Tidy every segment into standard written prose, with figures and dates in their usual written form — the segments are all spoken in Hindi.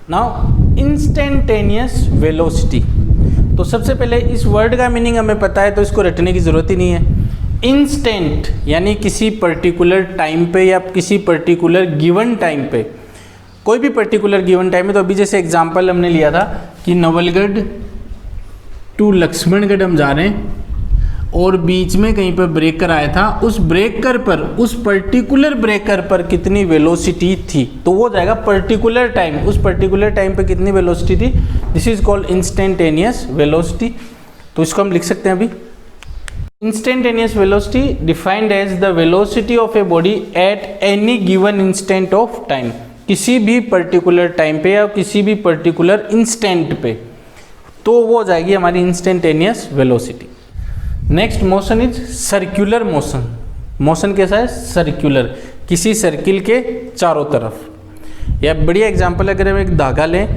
नाउ इंस्टेंटेनियस वेलोसिटी, तो सबसे पहले इस वर्ड का मीनिंग हमें पता है तो इसको रटने की ज़रूरत ही नहीं है। इंस्टेंट यानी किसी पर्टिकुलर टाइम पे या किसी पर्टिकुलर गिवन टाइम पे, कोई भी पर्टिकुलर गिवन टाइम में। तो अभी जैसे एग्जांपल हमने लिया था कि नवलगढ़ टू लक्ष्मणगढ़ हम जा रहे हैं और बीच में कहीं पर ब्रेकर आया था, उस ब्रेकर पर, उस पर्टिकुलर ब्रेकर पर कितनी वेलोसिटी थी, तो वो जाएगा पर्टिकुलर टाइम, उस पर्टिकुलर टाइम पे कितनी वेलोसिटी थी, this is called instantaneous velocity. तो इसको हम लिख सकते हैं अभी, instantaneous velocity defined as the velocity of a body at any given instant of time, किसी भी पर्टिकुलर टाइम पे या किसी भी पर्टिकुलर इंस्टेंट पे, तो वो हो जाएगी हमारी instantaneous velocity. Next motion is circular motion. Motion कैसा है? सर्कुलर, किसी सर्किल के चारों तरफ। या बढ़िया एग्जांपल, अगर हम एक धागा लें,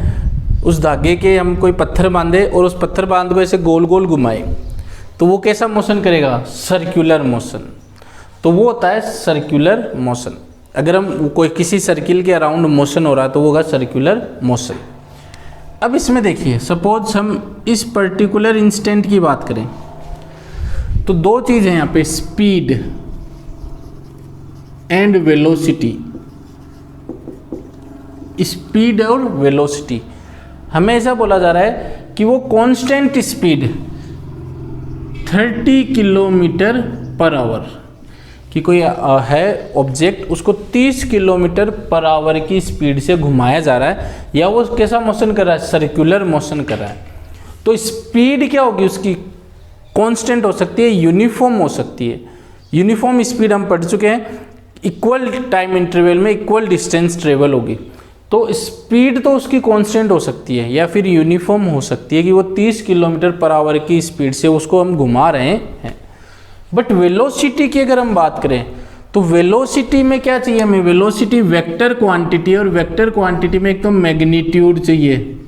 उस धागे के हम कोई पत्थर बांधे और उस पत्थर बांध को ऐसे गोल गोल घुमाए, तो वो कैसा मोशन करेगा? Circular motion. तो वो होता है सर्कुलर मोशन। अगर हम कोई किसी सर्किल के अराउंड मोशन हो रहा है तो वो होगा सर्कुलर मोशन। अब इसमें देखिए, सपोज हम इस पर्टिकुलर इंस्टेंट की बात करें तो दो चीज़ हैं यहाँ पे, स्पीड एंड वेलोसिटी। स्पीड और वेलोसिटी, हमें ऐसा बोला जा रहा है कि वो constant speed 30 kilometre per hour, कि कोई है ऑब्जेक्ट, उसको 30 किलोमीटर पर आवर की स्पीड से घुमाया जा रहा है, या वो कैसा मोशन कर रहा है? सर्कुलर मोशन कर रहा है। तो स्पीड क्या होगी उसकी? कांस्टेंट हो सकती है, यूनिफॉर्म हो सकती है। यूनिफॉर्म स्पीड हम पढ़ चुके हैं, इक्वल टाइम इंटरवल में इक्वल डिस्टेंस ट्रेवल होगी। तो स्पीड तो उसकी कांस्टेंट हो सकती है या फिर यूनिफॉर्म हो सकती है कि वो 30 किलोमीटर पर आवर की स्पीड से उसको हम घुमा रहे हैं। बट वेलोसिटी की अगर हम बात करें तो वेलोसिटी में क्या चाहिए हमें? वेलोसिटी वेक्टर क्वांटिटी, और वेक्टर क्वांटिटी में एक तो मैग्नीट्यूड चाहिए,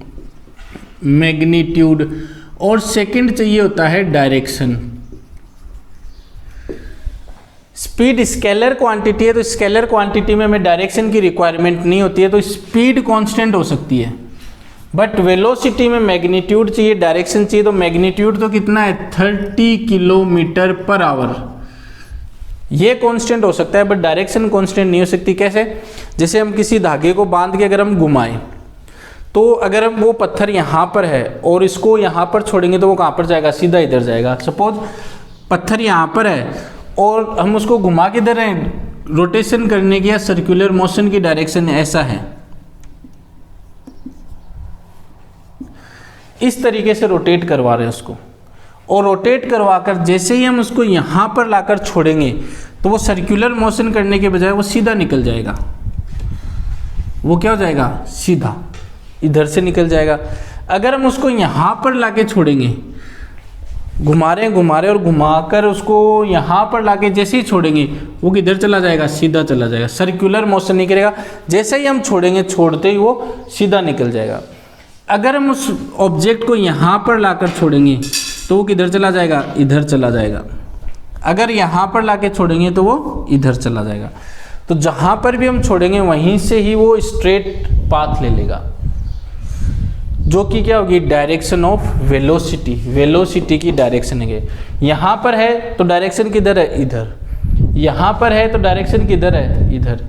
मैग्नीट्यूड, और सेकंड चाहिए होता है डायरेक्शन। स्पीड स्केलर क्वांटिटी है, तो स्केलर क्वांटिटी में हमें डायरेक्शन की रिक्वायरमेंट नहीं होती है, तो स्पीड कांस्टेंट हो सकती है। बट वेलोसिटी में मैग्नीट्यूड चाहिए, डायरेक्शन चाहिए। तो मैग्नीट्यूड तो कितना है? 30 किलोमीटर पर आवर, ये कांस्टेंट हो सकता है, बट डायरेक्शन कांस्टेंट नहीं हो सकती। कैसे? जैसे हम किसी धागे को बांध के अगर हम घुमाएं, तो अगर हम वो पत्थर यहाँ पर है और इसको यहाँ पर छोड़ेंगे तो वो कहाँ पर जाएगा? सीधा इधर जाएगा। सपोज पत्थर यहाँ पर है और हम उसको घुमा के इधर हैं, रोटेशन करने की या सर्कुलर मोशन की डायरेक्शन ऐसा है, इस तरीके से रोटेट करवा रहे हैं उसको, और रोटेट करवाकर जैसे ही हम उसको यहाँ पर लाकर छोड़ेंगे तो वो सर्कुलर मोशन करने के बजाय वो सीधा निकल जाएगा। वो क्या हो जाएगा? सीधा इधर से निकल जाएगा। अगर हम उसको यहाँ पर लाके छोड़ेंगे, घुमा रहे और घुमाकर उसको यहाँ पर लाके जैसे ही छोड़ेंगे वो किधर चला जाएगा? सीधा चला जाएगा, सर्कुलर मोशन नहीं करेगा। जैसे ही हम छोड़ेंगे, छोड़ते ही वो सीधा निकल जाएगा। अगर हम उस ऑब्जेक्ट को यहाँ पर लाकर छोड़ेंगे तो वो किधर चला जाएगा? इधर चला जाएगा। अगर यहाँ पर लाके छोड़ेंगे तो वो इधर चला जाएगा। तो जहाँ पर भी हम छोड़ेंगे वहीं से ही वो स्ट्रेट पाथ ले लेगा, जो कि क्या होगी? Direction of velocity. वेलोसिटी की डायरेक्शन है। यहाँ पर है तो डायरेक्शन किधर है? इधर। यहाँ पर है तो डायरेक्शन किधर है? इधर।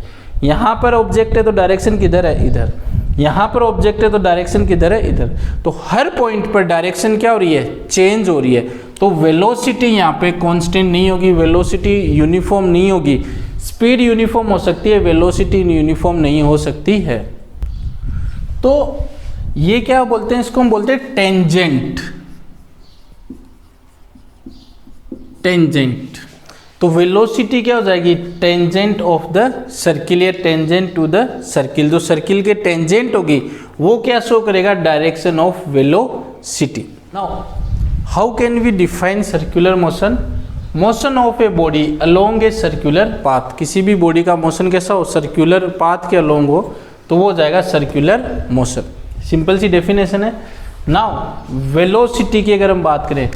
यहाँ पर ऑब्जेक्ट है तो डायरेक्शन किधर है? इधर। यहाँ पर ऑब्जेक्ट है तो डायरेक्शन किधर है? इधर। तो हर पॉइंट पर डायरेक्शन क्या हो रही है? चेंज हो रही है। तो वेलोसिटी यहाँ पे कांस्टेंट नहीं होगी, वेलोसिटी यूनिफॉर्म नहीं होगी। स्पीड यूनिफॉर्म हो सकती है, वेलोसिटी यूनिफॉर्म नहीं हो सकती है। तो ये क्या बोलते हैं? इसको हम बोलते हैं टेंजेंट। टेंजेंट। तो वेलोसिटी क्या हो जाएगी? टेंजेंट ऑफ द सर्किल, या टेंजेंट टू द सर्किल। जो सर्किल के टेंजेंट होगी वो क्या शो करेगा? Direction of velocity. Now how can we define circular motion? Motion of a body along a circular path. किसी भी बॉडी का मोशन कैसा हो? सर्कुलर पाथ के अलोंग हो तो वो हो जाएगा सर्कुलर मोशन। सिंपल सी डेफिनेशन है। नाउ वेलोसिटी की अगर हम बात करें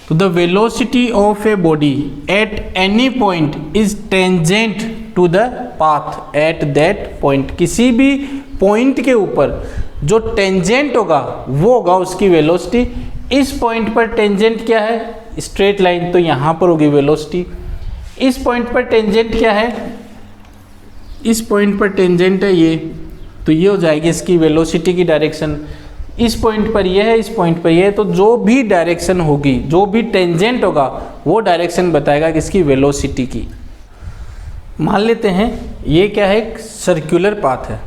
तो the velocity of a body at any point is tangent to the path at that point. किसी भी पॉइंट के ऊपर जो टेंजेंट होगा वो होगा उसकी वेलोसिटी। इस पॉइंट पर टेंजेंट क्या है, स्ट्रेट लाइन, तो यहाँ पर होगी वेलोसिटी। इस पॉइंट पर टेंजेंट क्या है, इस पॉइंट पर टेंजेंट है ये, तो ये हो जाएगी इसकी वेलोसिटी की डायरेक्शन। इस पॉइंट पर ये है, इस पॉइंट पर ये है, तो जो भी डायरेक्शन होगी, जो भी टेंजेंट होगा वो डायरेक्शन बताएगा किसकी, वेलोसिटी की। मान लेते हैं ये क्या है, एक सर्कुलर पाथ है,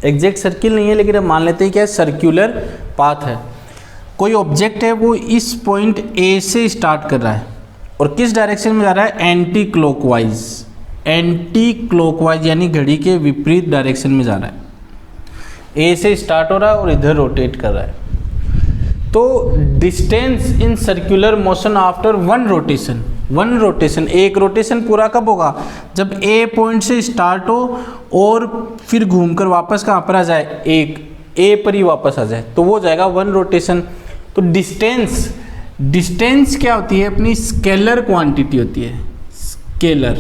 एग्जैक्ट सर्किल नहीं है लेकिन अब मान लेते हैं क्या है, सर्कुलर पाथ है। कोई ऑब्जेक्ट है वो इस पॉइंट ए से स्टार्ट कर रहा है और किस डायरेक्शन में जा रहा है, एंटी क्लॉकवाइज, एंटी क्लॉकवाइज यानी घड़ी के विपरीत डायरेक्शन में जा रहा है। ए से स्टार्ट हो रहा है और इधर रोटेट कर रहा है। तो distance in circular motion after one rotation, one rotation, एक रोटेशन पूरा कब होगा, जब ए पॉइंट से स्टार्ट हो और फिर घूमकर वापस कहाँ पर आ जाए, एक ए पर ही वापस आ जाए, तो वो जाएगा वन रोटेशन। तो डिस्टेंस, डिस्टेंस क्या होती है, अपनी स्केलर क्वांटिटी होती है, स्केलर,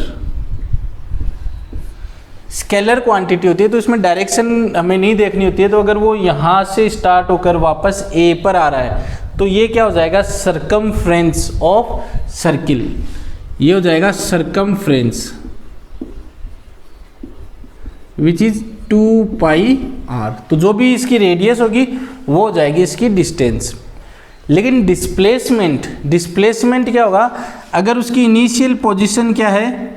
स्केलर क्वांटिटी होती है। तो इसमें डायरेक्शन हमें नहीं देखनी होती है, तो अगर वो यहाँ से स्टार्ट होकर वापस ए पर आ रहा है तो ये क्या हो जाएगा, सरकमफ्रेंस ऑफ सर्किल, ये हो जाएगा सरकमफ्रेंस विच इज 2πr। तो जो भी इसकी रेडियस होगी वो हो जाएगी इसकी डिस्टेंस। लेकिन डिस्प्लेसमेंट, डिस्प्लेसमेंट क्या होगा, अगर उसकी इनिशियल पोजीशन क्या है,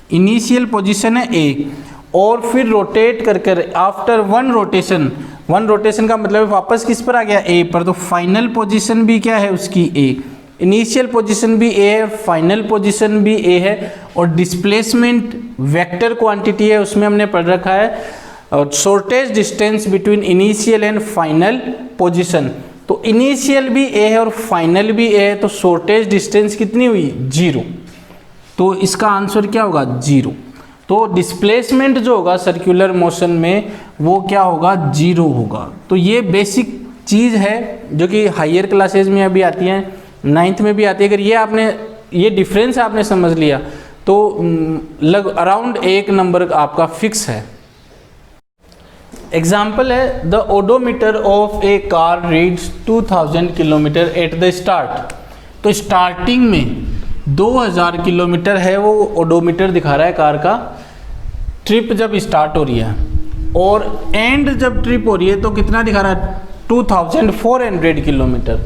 इनिशियल पोजीशन है ए और फिर रोटेट कर कर after one rotation, one rotation का मतलब वापस किस पर आ गया, ए पर, तो फाइनल पोजीशन भी क्या है उसकी ए, इनिशियल पोजीशन भी ए है, फाइनल पोजीशन भी ए है, और डिस्प्लेसमेंट वेक्टर क्वांटिटी है, उसमें हमने पढ़ रखा है और shortage distance between initial and final position. तो इनिशियल भी ए है और फाइनल भी ए है, तो शॉर्टेज डिस्टेंस कितनी हुई, 0। तो इसका आंसर क्या होगा, 0। तो डिस्प्लेसमेंट जो होगा सर्कुलर मोशन में वो क्या होगा, 0 होगा। तो ये बेसिक चीज़ है जो कि हायर क्लासेज में अभी आती है, 9th में भी आती है। अगर ये आपने, ये डिफरेंस आपने समझ लिया तो अराउंड 1 नंबर आपका फिक्स है। एग्जाम्पल है, the odometer of A car reads 2000 kilometre at the start. तो स्टार्टिंग में 2000 किलोमीटर है वो ओडोमीटर दिखा रहा है कार का, ट्रिप जब स्टार्ट हो रही है, और एंड जब ट्रिप हो रही है तो कितना दिखा रहा है, 2400 किलोमीटर,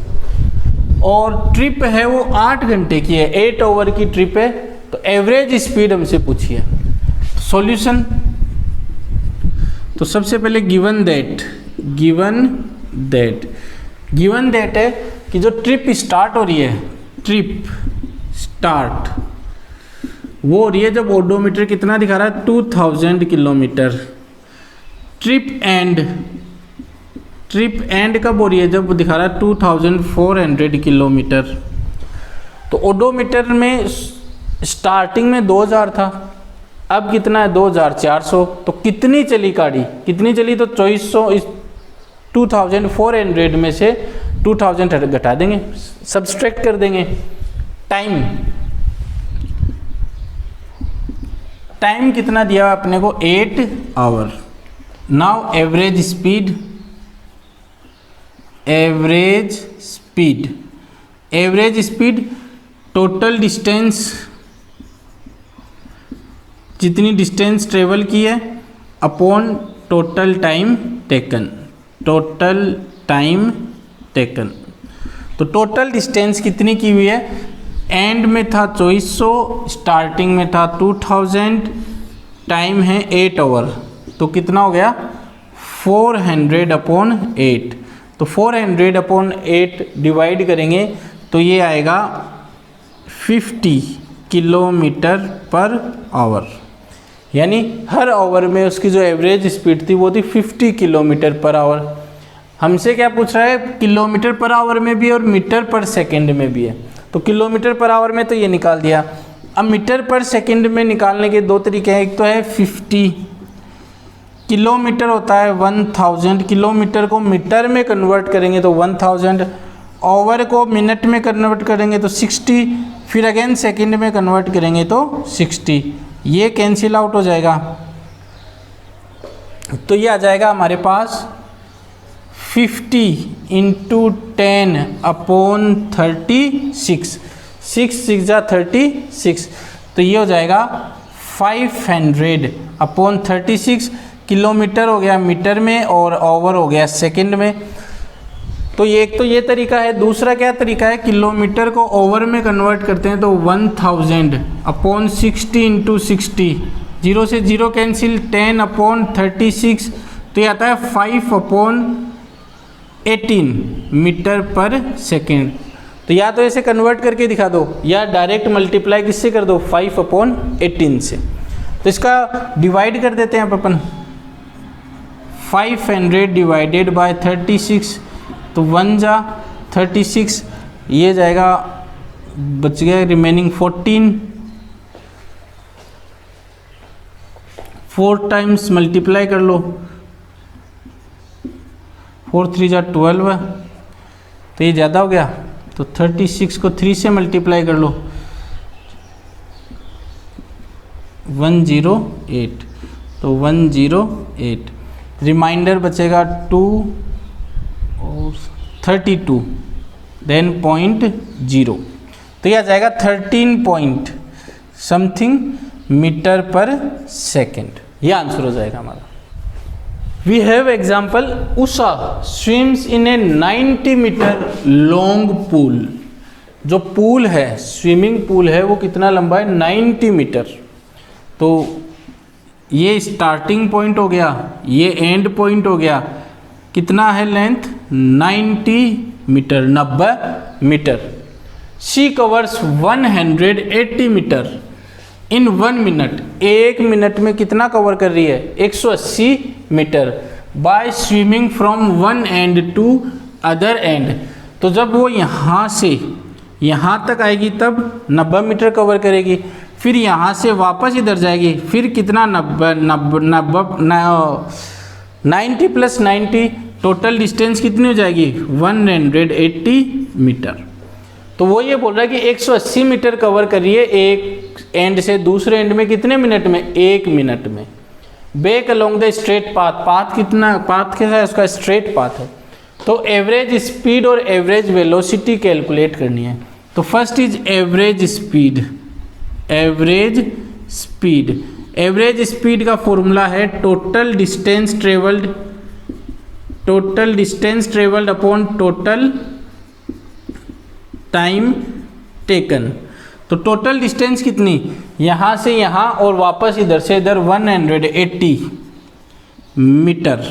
और ट्रिप है वो 8 घंटे की है, 8 आवर की ट्रिप है। तो एवरेज स्पीड हमसे पूछिए। सॉल्यूशन, तो सबसे पहले गिवन दैट, गिवन दैट है कि जो ट्रिप स्टार्ट हो रही है, ट्रिप स्टार्ट वो हो रही है जब ओडोमीटर कितना दिखा रहा है, 2000 किलोमीटर। ट्रिप एंड कब हो रही है, जब दिखा रहा है 2400 किलोमीटर। तो ओडोमीटर में स्टार्टिंग में 2000 था, अब कितना है, 2400। तो कितनी चली गाड़ी, कितनी चली, तो 2400, 2400 में से 2000 घटा देंगे, सब्सट्रैक्ट कर देंगे। टाइम कितना दिया अपने को, 8 hour. Now average speed total distance, जितनी डिस्टेंस ट्रेवल की है अपॉन टोटल टाइम टेकन, तो टोटल डिस्टेंस कितनी की हुई है, एंड में था 2400, स्टार्टिंग में था 2000, टाइम है 8 आवर, तो कितना हो गया 400/8। तो 400/8 डिवाइड करेंगे तो ये आएगा 50 किलोमीटर पर आवर, यानी हर आवर में उसकी जो एवरेज स्पीड थी वो थी 50 किलोमीटर पर आवर। हमसे क्या पूछ रहा है, किलोमीटर पर आवर में भी और मीटर पर सेकंड में भी है। तो किलोमीटर पर आवर में तो ये निकाल दिया। अब मीटर पर सेकंड में निकालने के 2 तरीके हैं, एक तो है 50, किलोमीटर होता है 1000, किलोमीटर को मीटर में कन्वर्ट करेंगे तो 1000, आवर को मिनट में कन्वर्ट करेंगे तो 60, फिर अगेन सेकंड में कन्वर्ट करेंगे तो 60, ये कैंसिल आउट हो जाएगा, तो ये आ जाएगा हमारे पास 50 इंटू 10 अपॉन 36, 6 जा 36, तो ये हो जाएगा 500 अपॉन 36, किलोमीटर हो गया मीटर में और ओवर हो गया सेकंड में। तो ये एक तो ये तरीका है। दूसरा क्या तरीका है, किलोमीटर को ओवर में कन्वर्ट करते हैं तो 1000 अपॉन 60 इंटू 60, 0 से 0 कैंसिल, 10 अपॉन 36, तो ये आता है 5 अपॉन 18 मीटर पर सेकेंड। तो या तो ऐसे कन्वर्ट करके दिखा दो या डायरेक्ट मल्टीप्लाई किससे कर दो, 5 अपॉन 18 से। तो इसका डिवाइड कर देते हैं अपन, 500 डिवाइडेड बाय 36, तो 1 जा 36, ये जाएगा, बच गया रिमेनिंग 14, 4 टाइम्स मल्टीप्लाई कर लो, 4 3 जा 12, तो ये ज़्यादा हो गया, तो 36 को 3 से मल्टीप्लाई कर लो, 108, तो 108, रिमाइंडर बचेगा 2 और 32, देन 0.0, तो यह आ जाएगा 13 point something metre per second, यह आंसर हो जाएगा हमारा। We have example, Usha swims in a 90 metre long pool. जो पूल है, स्विमिंग पूल है, वो कितना लंबा है, 90 मीटर। तो ये स्टार्टिंग पॉइंट हो गया, ये एंड पॉइंट हो गया, कितना है length, 90 metre, 90 metre. She covers 180 metre in 1 minute, 1 minute में कितना कवर कर रही है, 180 metre, by swimming from one end to other end. तो जब वो यहाँ से यहाँ तक आएगी तब 90 मीटर कवर करेगी, फिर यहाँ से वापस इधर जाएगी, फिर कितना 90 प्लस 90, टोटल डिस्टेंस कितनी हो जाएगी, 180 मीटर। तो वो ये बोल रहा है कि 180 मीटर कवर करिए एक एंड से दूसरे एंड में कितने मिनट में, 1 मिनट में। Back along the straight path, path कितना, पाथ कैसा है उसका, स्ट्रेट पाथ है। तो एवरेज स्पीड और एवरेज वेलोसिटी कैलकुलेट करनी है। तो first is average speed, average speed, average speed का फॉर्मूला है total distance travelled, total distance travelled upon total time taken. तो टोटल डिस्टेंस कितनी, यहाँ से यहाँ और वापस इधर से इधर 180 metre.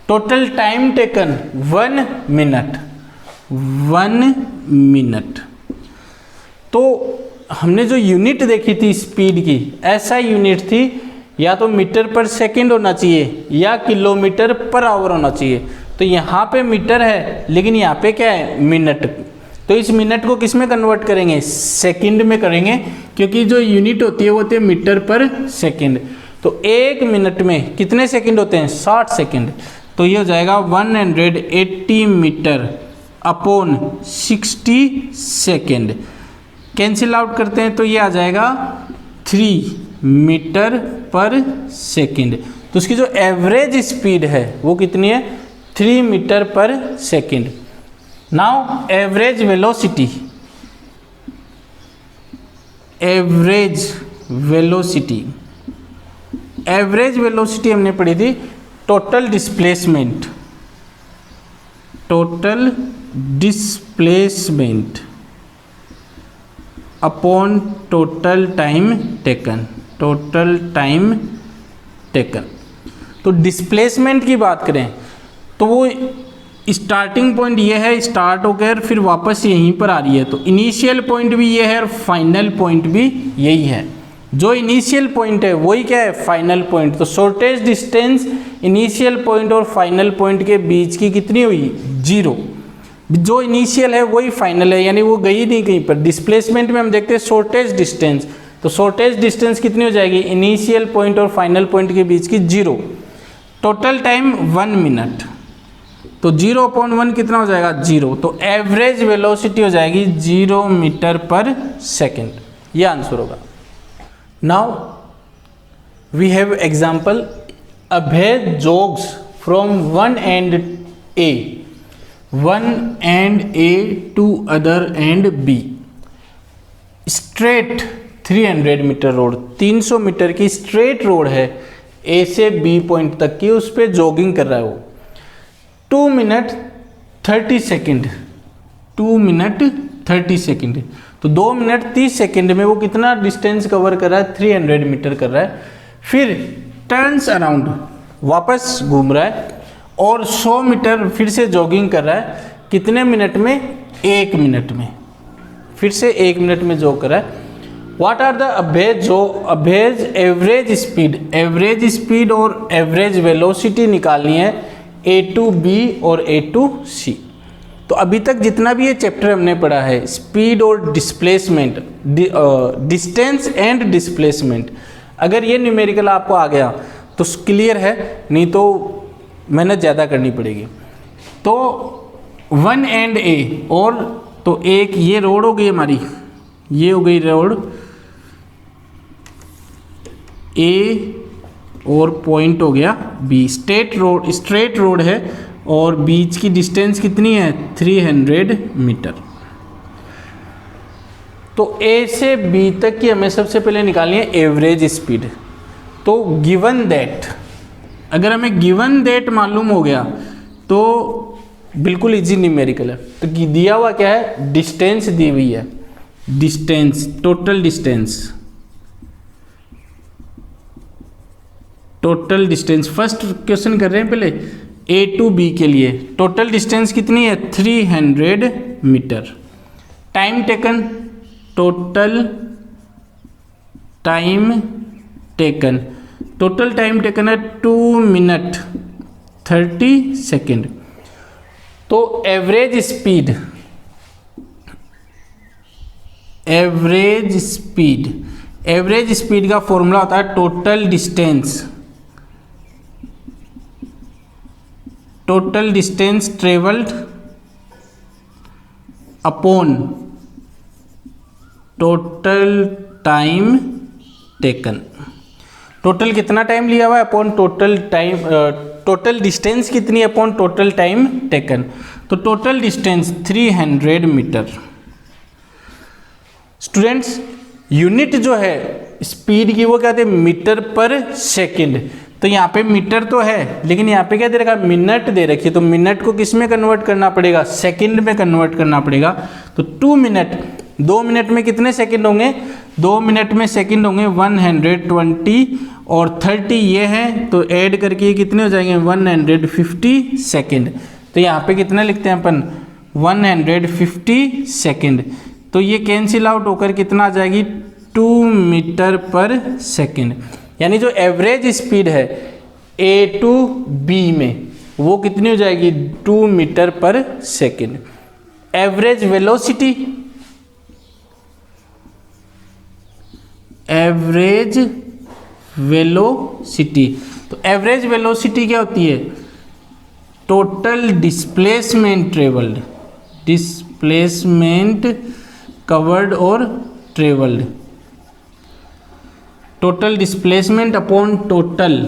Total time taken 1 minute, 1 minute. तो हमने जो यूनिट देखी थी स्पीड की, ऐसा यूनिट थी या तो मीटर पर सेकंड होना चाहिए या किलोमीटर पर आवर होना चाहिए। तो यहाँ पे मीटर है लेकिन यहाँ पे क्या है, मिनट। तो इस मिनट को किस में कन्वर्ट करेंगे, सेकंड में करेंगे, क्योंकि जो यूनिट होती है वो होती है मीटर पर सेकंड। तो 1 मिनट में कितने सेकंड होते हैं, 60 सेकंड। तो ये हो जाएगा 180 metre upon 60 second. Cancel out करते हैं तो ये आ जाएगा 3 मीटर पर सेकंड। तो उसकी जो एवरेज स्पीड है वो कितनी है, 3 मीटर पर second. Now average velocity, average velocity, average velocity हमने पढ़ी थी total displacement, total displacement upon total time taken, total time taken. तो डिस्प्लेसमेंट की बात करें तो वो स्टार्टिंग पॉइंट ये है, स्टार्ट होकर फिर वापस यहीं पर आ रही है। तो इनिशियल पॉइंट भी ये है और फाइनल पॉइंट भी यही है। जो इनिशियल पॉइंट है वही क्या है, फाइनल पॉइंट। तो शॉर्टेज डिस्टेंस इनिशियल पॉइंट और फाइनल पॉइंट के बीच की कितनी हुई, 0। जो इनिशियल है वही फाइनल है, यानी वो गई नहीं कहीं पर। डिस्प्लेसमेंट में हम देखते हैं शॉर्टेज डिस्टेंस, तो शॉर्टेज डिस्टेंस कितनी हो जाएगी, इनिशियल पॉइंट और फाइनल पॉइंट के बीच की 0। टोटल टाइम 1 मिनट, तो 0/1 कितना हो जाएगा 0, तो एवरेज वेलोसिटी हो जाएगी 0 मीटर पर सेकेंड, ये आंसर होगा। Now we have example, Abhay jogs from one end A to other end B, straight 300 metre road, 300 metre की स्ट्रेट रोड है A से B पॉइंट तक की, उस पर जॉगिंग कर रहा है वो 2 मिनट 30 सेकेंड, 2 मिनट 30 सेकेंड, तो 2 मिनट 30 सेकेंड में वो कितना डिस्टेंस कवर कर रहा है 300 मीटर कर रहा है। फिर टर्न्स अराउंड, वापस घूम रहा है और 100 मीटर फिर से जॉगिंग कर रहा है, कितने मिनट में 1 मिनट में, फिर से 1 मिनट में जॉग कर रहा है। What are the average average speed, average speed और एवरेज वेलोसिटी निकालनी है A टू B और A टू C। तो अभी तक जितना भी ये चैप्टर हमने पढ़ा है, स्पीड और डिस्प्लेसमेंट, डिस्टेंस एंड डिस्प्लेसमेंट, अगर ये न्यूमेरिकल आपको आ गया तो क्लियर है, नहीं तो मेहनत ज़्यादा करनी पड़ेगी। तो 1 एंड A, और तो एक ये रोड हो गई हमारी, ये हो गई रोड A और पॉइंट हो गया B, स्ट्रेट रोड है और बीच की डिस्टेंस कितनी है 300 मीटर। तो A से B तक की हमें सबसे पहले निकालनी है एवरेज स्पीड। तो गिवन दैट, अगर हमें गिवन दैट मालूम हो गया तो बिल्कुल इजी न्यूमेरिकल है। तो दिया हुआ क्या है, डिस्टेंस दी हुई है, distance, total distance first question कर रहे हैं पहले A टू B के लिए, टोटल डिस्टेंस कितनी है 300 metre. Time taken, total time taken है 2 मिनट 30 सेकेंड। तो एवरेज स्पीड का फॉर्मूला होता है total distance travelled upon total time taken. Total कितना टाइम लिया हुआ है upon total time, total distance कितनी है अपॉन टोटल टाइम टेकन। तो total distance 300 metre. Students, unit जो है स्पीड की वो क्या कहते हैं मीटर पर सेकंड। तो यहाँ पे मीटर तो है, लेकिन यहाँ पे क्या दे रखा है मिनट दे रखी है, तो मिनट को किस में कन्वर्ट करना पड़ेगा, सेकंड में कन्वर्ट करना पड़ेगा। तो 2 मिनट, 2 मिनट में कितने सेकंड होंगे, 2 मिनट में सेकंड होंगे 120 और 30 ये है, तो ऐड करके ये कितने हो जाएंगे 150 सेकंड। तो यहाँ पे कितना लिखते हैं अपन 150 सेकंड। तो ये कैंसिल आउट होकर कितना आ जाएगी 2 मीटर पर सेकंड। यानी जो एवरेज स्पीड है A टू B में वो कितनी हो जाएगी 2 मीटर पर सेकंड। एवरेज वेलोसिटी, तो एवरेज वेलोसिटी क्या होती है, टोटल डिस्प्लेसमेंट कवर्ड और travelled, total displacement upon total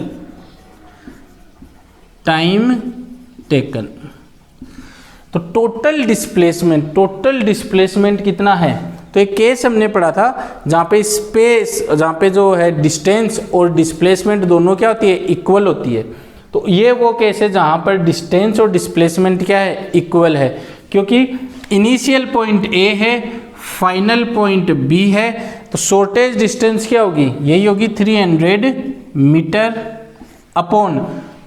time taken. तो टोटल डिस्प्लेसमेंट कितना है, तो एक केस हमने पढ़ा था जहाँ पे जो है डिस्टेंस और डिस्प्लेसमेंट दोनों क्या होती है इक्वल होती है। तो ये वो केस है जहाँ पर डिस्टेंस और डिस्प्लेसमेंट क्या है इक्वल है, क्योंकि इनिशियल पॉइंट A है, फाइनल पॉइंट B है, तो शॉर्टेज डिस्टेंस क्या होगी, यही होगी 300 मीटर अपॉन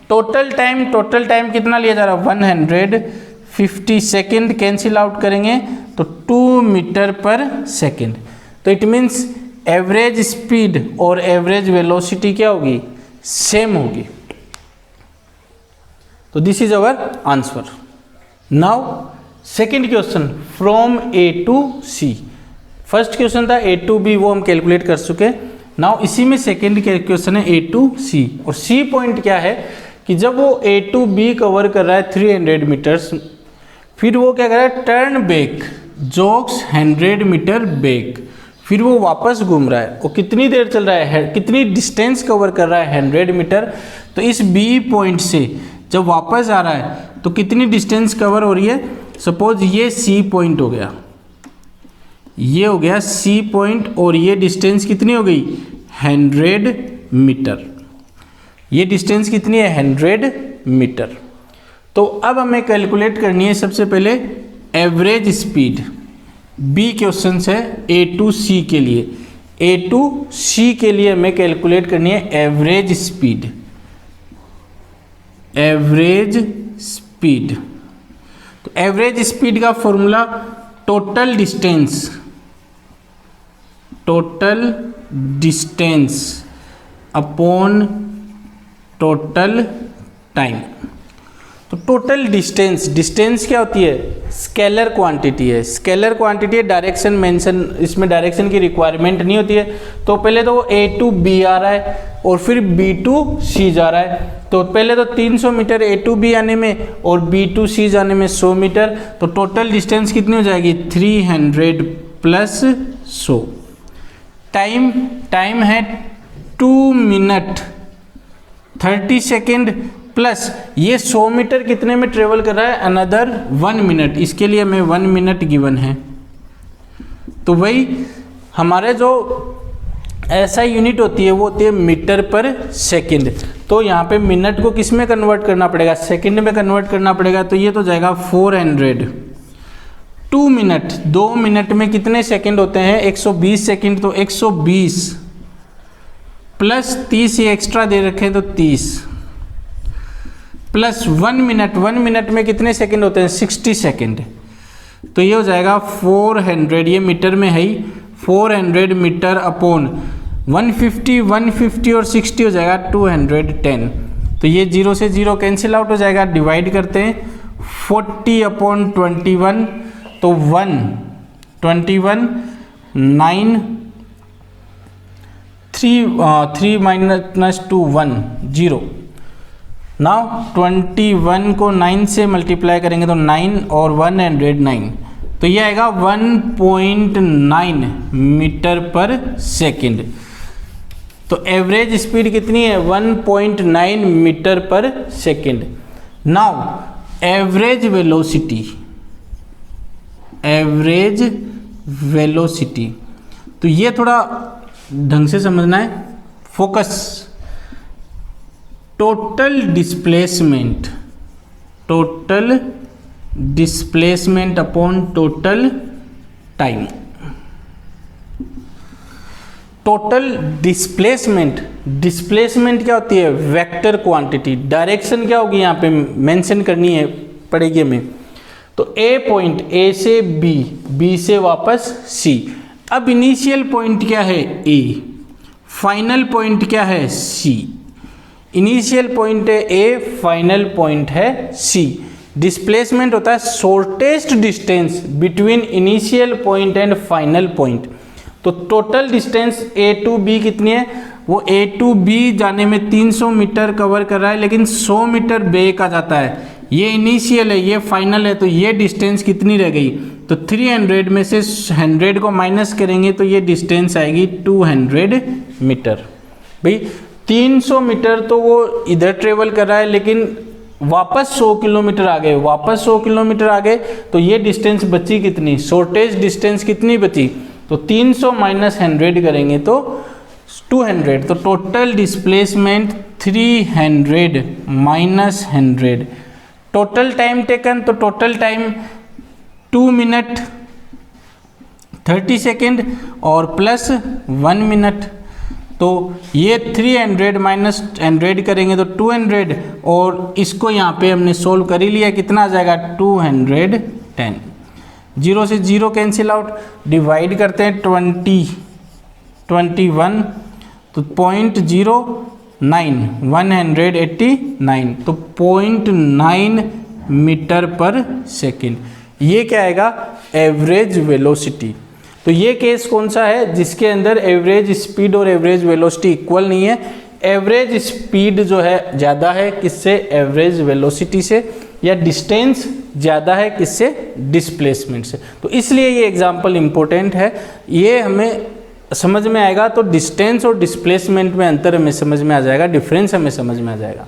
टोटल टाइम कितना लिया जा रहा है 150 सेकेंड, कैंसिल आउट करेंगे तो 2 मीटर पर सेकेंड। तो इट मीन्स एवरेज स्पीड और एवरेज वेलोसिटी क्या होगी, सेम होगी। तो this is our answer. Now second question from A to C। First question था A टू B, वो हम कैलकुलेट कर चुके। नाउ इसी में सेकेंड क्वेश्चन है A टू C, और C पॉइंट क्या है कि जब वो A टू B कवर कर रहा है 300 मीटर्स, फिर वो क्या कर रहा है, turn back jogs 100 metre back, फिर वो वापस घूम रहा है, वो कितनी देर चल रहा है, कितनी डिस्टेंस कवर कर रहा है 100 मीटर। तो इस B पॉइंट से जब वापस आ रहा है तो कितनी डिस्टेंस कवर हो रही है, सपोज ये C पॉइंट हो गया, ये हो गया C पॉइंट, और ये डिस्टेंस कितनी हो गई 100 मीटर, ये डिस्टेंस कितनी है 100 मीटर। तो अब हमें कैलकुलेट करनी है सबसे पहले एवरेज स्पीड, बी क्वेश्चन है A टू C के लिए, A टू C के लिए हमें कैलकुलेट करनी है एवरेज स्पीड, एवरेज स्पीड। तो एवरेज स्पीड का formula total distance, total distance upon total time. तो टोटल डिस्टेंस, डिस्टेंस क्या होती है, स्केलर क्वांटिटी है, स्केलर क्वांटिटी है, डायरेक्शन मेंशन, इसमें डायरेक्शन की रिक्वायरमेंट नहीं होती है। तो पहले तो A टू B आ रहा है और फिर B टू C जा रहा है, तो पहले तो 300 मीटर A टू B आने में और B टू C जाने में 100 मीटर, तो टोटल डिस्टेंस कितनी हो जाएगी 300 प्लस 100। टाइम, टाइम है 2 मिनट 30 सेकेंड प्लस ये 100 मीटर कितने में ट्रेवल कर रहा है, अनदर 1 मिनट, इसके लिए हमें 1 मिनट गिवन है। तो वही हमारे जो ऐसा यूनिट होती है वो होती है मीटर पर सेकंड। तो यहाँ पे मिनट को किस में कन्वर्ट करना पड़ेगा, सेकंड में कन्वर्ट करना पड़ेगा। तो ये तो जाएगा 400। 2 मिनट, 2 मिनट में कितने सेकंड होते हैं 120 सेकंड, तो 120 प्लस 30 ये एक्स्ट्रा दे रखे हैं तो 30 प्लस 1 मिनट, 1 मिनट में कितने सेकंड होते हैं 60 सेकंड, तो ये हो जाएगा 400, ये मीटर में है ही, 400 मीटर अपॉन 150, 150 और 60 हो जाएगा 210। तो ये 0 से 0 कैंसिल आउट हो जाएगा, डिवाइड करते हैं 40 अपॉन 21, तो 1 21 9 3 माइनस 2 1 0। नाउ 21 को 9 से मल्टीप्लाई करेंगे तो 9 और 109, तो ये आएगा 1.9 मीटर पर सेकंड। तो एवरेज स्पीड कितनी है 1.9 मीटर पर second. Now average velocity, average velocity, तो ये थोड़ा ढंग से समझना है, focus. Total displacement, total displacement upon total time. Total displacement, displacement क्या होती है वेक्टर क्वांटिटी, डायरेक्शन क्या होगी यहाँ पे मेंशन करनी है पड़ेगी हमें। तो ए पॉइंट, ए से बी, बी से वापस सी। अब इनिशियल पॉइंट क्या है ए, फाइनल पॉइंट क्या है सी। इनिशियल पॉइंट है ए, फाइनल पॉइंट है सी। डिस्प्लेसमेंट होता है shortest distance between initial point and final point. तो total distance A to B कितनी है, वो ए टू बी जाने में 300 मीटर कवर कर रहा है, लेकिन 100 मीटर बैक आ जाता है। ये इनिशियल है, ये फाइनल है, तो ये डिस्टेंस कितनी रह गई, तो 300 में से 100 को माइनस करेंगे तो ये डिस्टेंस आएगी 200 मीटर। भाई 300 मीटर तो वो इधर ट्रेवल कर रहा है, लेकिन वापस 100 किलोमीटर आ गए, वापस 100 किलोमीटर आ गए, तो ये डिस्टेंस बची कितनी, शॉर्टेज डिस्टेंस कितनी बची, तो 300 माइनस 100 करेंगे तो 200। तो total displacement 300 minus 100। Total time taken, तो टोटल टाइम 2 मिनट 30 सेकेंड और प्लस 1 मिनट। तो ये 300 माइनस 100 करेंगे तो 200, और इसको यहाँ पे हमने सोल्व कर ही लिया, कितना आ जाएगा 210। 0 से 0 कैंसिल आउट, डिवाइड करते हैं 21, तो 0.09 189, तो 0.9 मीटर पर सेकेंड। ये क्या आएगा एवरेज वेलोसिटी। तो ये केस कौन सा है जिसके अंदर एवरेज स्पीड और एवरेज वेलोसिटी इक्वल नहीं है, एवरेज स्पीड जो है ज़्यादा है किससे, एवरेज वेलोसिटी से, या डिस्टेंस ज़्यादा है किससे, डिस्प्लेसमेंट से। तो इसलिए ये एग्जांपल इम्पोर्टेंट है, ये हमें समझ में आएगा तो डिस्टेंस और डिस्प्लेसमेंट में अंतर हमें समझ में आ जाएगा, डिफरेंस हमें समझ में आ जाएगा।